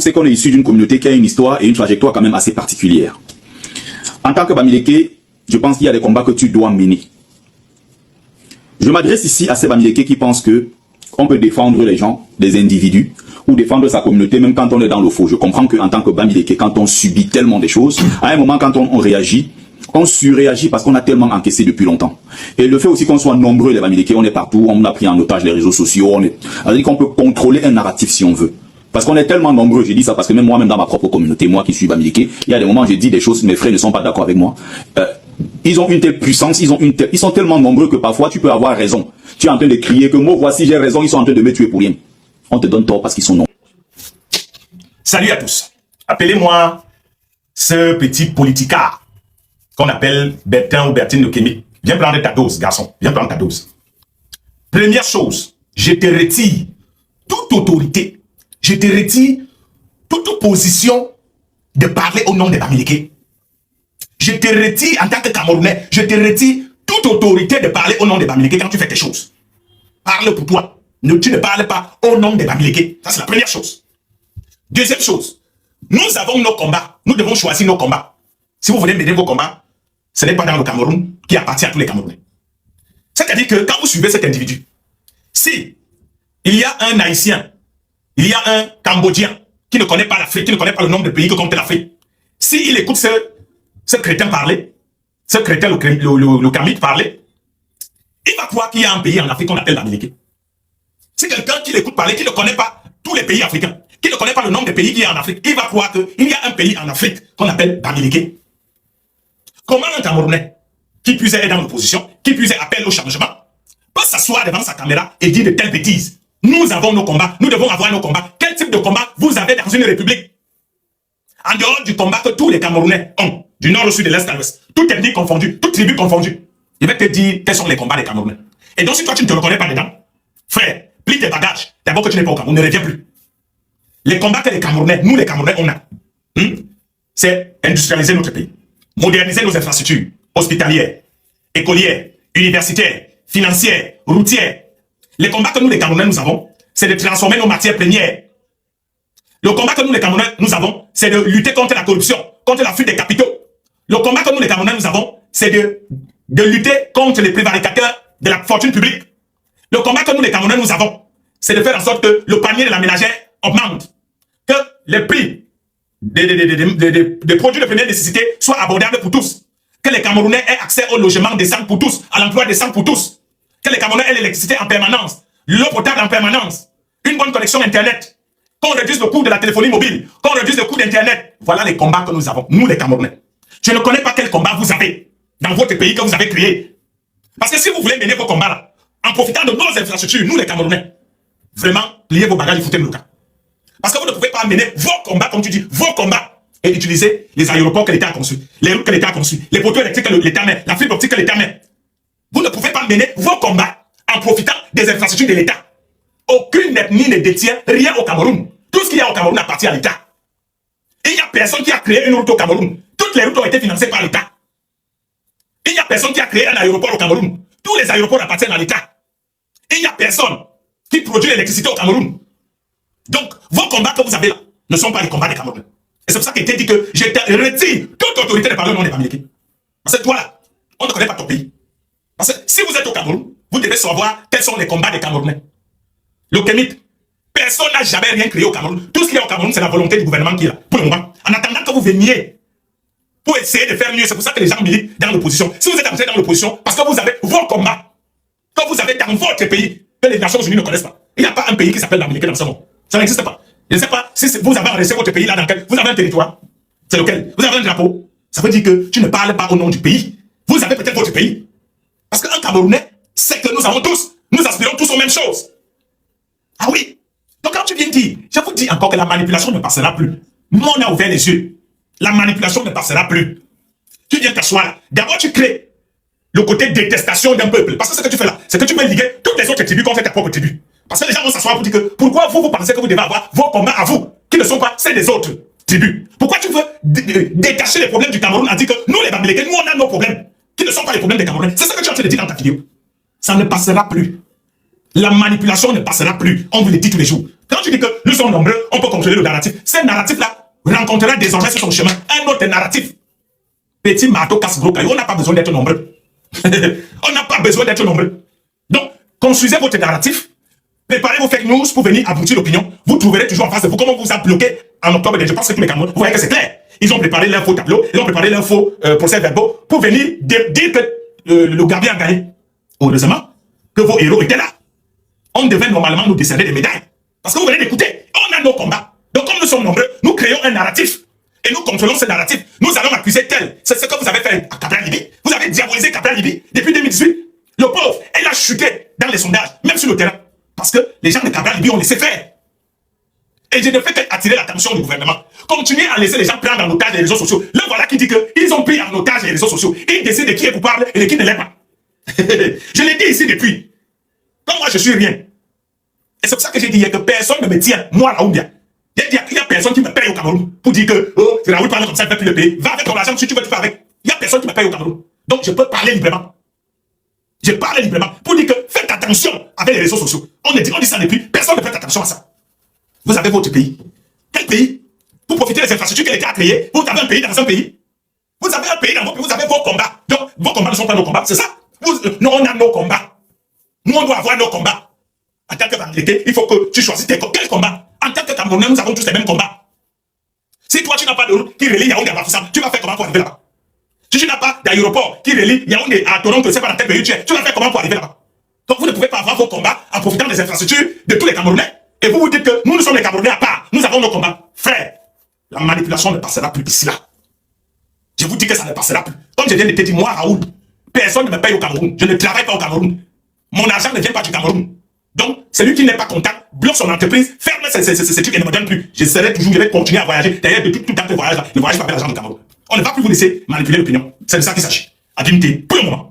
C'est qu'on est issu d'une communauté qui a une histoire et une trajectoire quand même assez particulière. En tant que Bamileke, je pense qu'il y a des combats que tu dois mener. Je m'adresse ici à ces Bamileke qui pensent que on peut défendre les gens, les individus, ou défendre sa communauté même quand on est dans le faux. Je comprends qu'en tant que Bamileke, quand on subit tellement des choses, à un moment quand on réagit, on surréagit parce qu'on a tellement encaissé depuis longtemps. Et le fait aussi qu'on soit nombreux les Bamileke, on est partout, on a pris en otage les réseaux sociaux, c'est-à-dire qu'on peut contrôler un narratif si on veut. Parce qu'on est tellement nombreux, j'ai dit ça parce que même moi-même dans ma propre communauté, moi qui suis Bamileke, il y a des moments où j'ai dit des choses, mes frères ne sont pas d'accord avec moi. Ils ont une telle puissance, ils sont tellement nombreux que parfois tu peux avoir raison. Tu es en train de crier que moi voici j'ai raison, ils sont en train de me tuer pour rien. On te donne tort parce qu'ils sont nombreux. Salut à tous. Appelez-moi ce petit politicard qu'on appelle Bertin ou Bertine de Kémy. Viens prendre ta dose, garçon. Viens prendre ta dose. Première chose, je te retire toute autorité. Je te retire toute position de parler au nom des Bamileke. Je te retire en tant que Camerounais, je te retire toute autorité de parler au nom des Bamileke quand tu fais tes choses. Parle pour toi. Tu ne parles pas au nom des Bamileke. Ça, c'est la première chose. Deuxième chose, nous avons nos combats. Nous devons choisir nos combats. Si vous voulez mener vos combats, ce n'est pas dans le Cameroun qui appartient à tous les Camerounais. C'est-à-dire que quand vous suivez cet individu, si il y a un Haïtien, il y a un Cambodgien qui ne connaît pas l'Afrique, qui ne connaît pas le nombre de pays que compte l'Afrique, s'il écoute ce crétin parler, ce crétin, le Kamit parler, il va croire qu'il y a un pays en Afrique qu'on appelle Bamileke. C'est quelqu'un qui l'écoute parler, qui ne connaît pas tous les pays africains, qui ne connaît pas le nombre de pays qu'il y a en Afrique, il va croire qu'il y a un pays en Afrique qu'on appelle Bamileke. Comment un Camerounais, qui puisse être dans l'opposition, qui puisse appeler au changement, peut s'asseoir devant sa caméra et dire de telles bêtises? Nous avons nos combats, nous devons avoir nos combats. Quel type de combat vous avez dans une république? En dehors du combat que tous les Camerounais ont, du nord au sud, de l'est à l'ouest, toute ethnie confondue, toute tribu confondue, il va te dire quels sont les combats des Camerounais. Et donc si toi tu ne te reconnais pas dedans, frère, plie tes bagages, d'abord que tu n'es pas au Cameroun, ne reviens plus. Les combats que les Camerounais, nous les Camerounais, on a, c'est industrialiser notre pays, moderniser nos infrastructures, hospitalières, écolières, universitaires, financières, routières. Les combats que nous les Camerounais nous avons, c'est de transformer nos matières premières. Le combat que nous les Camerounais nous avons, c'est de lutter contre la corruption, contre la fuite des capitaux. Le combat que nous les Camerounais nous avons, c'est de lutter contre les prévaricateurs de la fortune publique. Le combat que nous les Camerounais nous avons, c'est de faire en sorte que le panier de la ménagère augmente, que les prix des produits de première nécessité soient abordables pour tous, que les Camerounais aient accès au logement décent pour tous, à l'emploi décent pour tous, que les Camerounais aient l'électricité en permanence, l'eau potable en permanence, une bonne connexion Internet, qu'on réduise le coût de la téléphonie mobile, qu'on réduise le coût d'Internet. Voilà les combats que nous avons, nous les Camerounais. Je ne connais pas quel combat vous avez dans votre pays que vous avez créé. Parce que si vous voulez mener vos combats là, en profitant de nos infrastructures, nous les Camerounais, vraiment, pliez vos bagages et foutez-nous le cas. Parce que vous ne pouvez pas mener vos combats, comme tu dis, vos combats, et utiliser les aéroports que l'État a conçus, les routes que l'État a conçues, les poteaux électriques que l'État met, la fibre optique que l'État met. Vous ne pouvez pas mener vos combats en profitant des infrastructures de l'État. Aucune ethnie ne détient rien au Cameroun. Tout ce qu'il y a au Cameroun appartient à l'État. Et il n'y a personne qui a créé une route au Cameroun. Toutes les routes ont été financées par l'État. Il n'y a personne qui a créé un aéroport au Cameroun. Tous les aéroports appartiennent à l'État. Et il n'y a personne qui produit l'électricité au Cameroun. Donc, vos combats que vous avez là ne sont pas les combats des Camerounais. Et c'est pour ça qu'il était dit que je te retire toute autorité de parler au nom des Bamileke. Parce que toi là, on ne connaît pas ton pays. Parce que si vous êtes au Cameroun, vous devez savoir quels sont les combats des Camerounais. Le Kémit, personne n'a jamais rien créé au Cameroun. Tout ce qu'il y a au Cameroun, c'est la volonté du gouvernement qui est là, pour le moment. En attendant que vous veniez pour essayer de faire mieux, c'est pour ça que les gens militent dans l'opposition. Si vous êtes entré dans l'opposition, parce que vous avez vos combats, que vous avez dans votre pays, que les Nations Unies ne connaissent pas. Il n'y a pas un pays qui s'appelle Bamileke dans ce monde. Ça n'existe pas. Je ne sais pas si vous avez enregistré votre pays là dans lequel vous avez un territoire. C'est lequel? Vous avez un drapeau. Ça veut dire que tu ne parles pas au nom du pays. Vous avez peut-être votre pays. Parce qu'un Camerounais sait que nous avons tous, nous aspirons tous aux mêmes choses. Ah oui. Donc quand tu viens dire, je vous dis encore que la manipulation ne passera plus. Nous on a ouvert les yeux. La manipulation ne passera plus. Tu viens t'asseoir là. D'abord tu crées le côté détestation d'un peuple. Parce que ce que tu fais là, c'est que tu peux liguer toutes les autres tribus contre ta propre tribu. Parce que les gens vont s'asseoir pour dire que pourquoi vous pensez que vous devez avoir vos combats à vous, qui ne sont pas ceux des autres tribus. Pourquoi tu veux détacher les problèmes du Cameroun en disant que nous les Bamileke, nous on a nos problèmes, qui ne sont pas les problèmes des Camerounais. C'est ce que tu es en train de dire dans ta vidéo. Ça ne passera plus. La manipulation ne passera plus. On vous le dit tous les jours. Quand tu dis que nous sommes nombreux, on peut contrôler le narratif. Ce narratif-là rencontrera désormais sur son chemin un autre narratif. Petit marteau casse gros caillou, on n'a pas besoin d'être nombreux. On n'a pas besoin d'être nombreux. Donc, construisez votre narratif, préparez vos fake news pour venir aboutir l'opinion. Vous trouverez toujours en face de vous comment on vous a bloqué en octobre dernier. Je pense que tous les Camerounais, vous voyez que c'est clair. Ils ont préparé leur faux tableau, ils ont préparé leur faux procès-verbaux pour venir dire que le gardien a gagné. Heureusement que vos héros étaient là. On devait normalement nous décerner des médailles. Parce que vous venez d'écouter, on a nos combats. Donc comme nous sommes nombreux, nous créons un narratif. Et nous contrôlons ce narratif. Nous allons accuser tel. C'est ce que vous avez fait à Kabila Libi. Vous avez diabolisé Kabila Libi depuis 2018. Le pauvre, elle a chuté dans les sondages, même sur le terrain. Parce que les gens de Kabila Libi ont laissé faire. Et je ne fais qu'attirer l'attention du gouvernement. Continuez à laisser les gens prendre en otage les réseaux sociaux. Le voilà qui dit qu'ils ont pris en otage les réseaux sociaux. Ils décident de qui est coupable et de qui ne l'est pas. Je l'ai dit ici depuis. Comme moi, je suis rien. Et c'est pour ça que j'ai dit que personne ne me tient, moi, Raoudia. Il y a personne qui me paye au Cameroun pour dire que oh, Raoul parle comme ça, il ne fait plus le pays. Va avec ton argent si tu veux te faire avec. Il n'y a personne qui me paye au Cameroun. Donc je peux parler librement. Je parle librement pour dire que faites attention avec les réseaux sociaux. On dit ça depuis, personne ne fait attention à ça. Vous avez votre pays. Quel pays? Pour profiter des infrastructures qui ont été créées, vous avez un pays dans un pays. Vous avez un pays dans votre pays, vous avez vos combats. Donc vos combats ne sont pas nos combats, c'est ça? Nous, on a nos combats. Nous, on doit avoir nos combats. En tant que Bamileke, il faut que tu choisisses tes combats. Quel combat? En tant que Camerounais, nous avons tous les mêmes combats. Si toi, tu n'as pas de route qui relie Yaoundé à Bafoussam, tu vas faire comment pour arriver là-bas? Si tu n'as pas d'aéroport qui relie Yaoundé à Toronto, je ne sais pas dans quel pays tu es, tu vas faire comment pour arriver là-bas? Donc vous ne pouvez pas avoir vos combats en profitant des infrastructures de tous les Camerounais. Et vous vous dites que nous sommes les Camerounais à part. Nous avons nos combats. Frère, la manipulation ne passera plus ici là. Je vous dis que ça ne passera plus. Comme je viens de te dire, moi, Raoul, personne ne me paye au Cameroun. Je ne travaille pas au Cameroun. Mon argent ne vient pas du Cameroun. Donc, celui qui n'est pas content, bloque son entreprise, ferme ces trucs et ne me donne plus. Je vais continuer à voyager. D'ailleurs, de tout le temps que je voyage, ne voyage pas avec l'argent du Cameroun. On ne va plus vous laisser manipuler l'opinion. C'est de ça qu'il s'agit. À dignité, pour le moment.